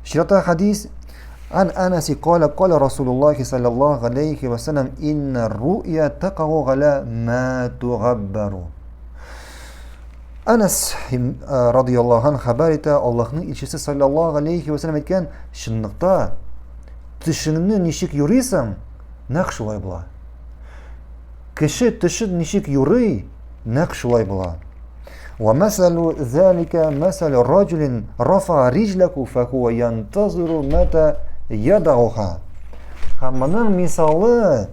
Şirata hadis عن أنس قال قال رسول الله صلى الله عليه وسلم إن الرؤيا تقع على ما تغبر. Anas radıyallahu anh haber ete Allah'ın ilçesi sallallahu aleyhi ve sellem etken şınlıkta tışını nişik yürüysen nak şulay bula. Kişi tışı nişik yürüy nak şulay bula. ومثل ذلك مثل رجل رفع رجله فهو ينتظر متى يضعها. Hammanın misalı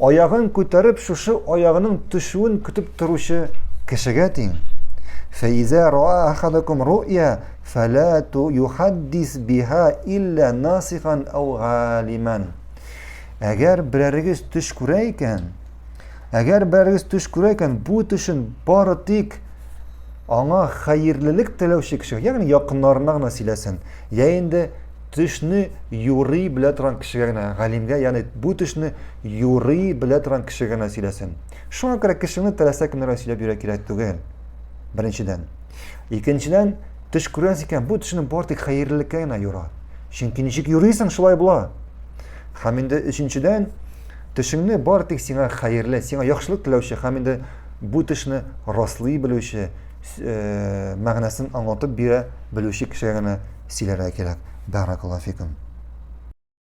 ayağın ko'tarib şu ayağının tışıvın kütüp turuşu kişiге teң. فإذا رأى أحدكم رؤيا فلا يحدث بها إلا ناصحا أو عالما. Eğer bireriz tuş köreyken, bu tuşun bari tek ana hayırlılık tilevşi kişi, yani yakınlarına gına silesin. Yani tuşunu yuri bile turan kişiye gına, galimge, yani bu tuşunu yuri bile turan kişiye gına silesin. Şu an kadar kişinin tilesek nere silep yürek kirek değil. Birinciden. İkinciden, tuş köreyken bu tuşunun bari tek hayırlılık gına yura. Çünkü nişik yuriysen şulay bula. Haminde üçüncüden, tışını bari tek sana hayırlı, sana yaxşılık tilevşi, haminde bu tışını rastlayı bilevşi, ma'nasını anlatıp bire bilevşi kişiye gına silere gerek. Barakallahu fikum.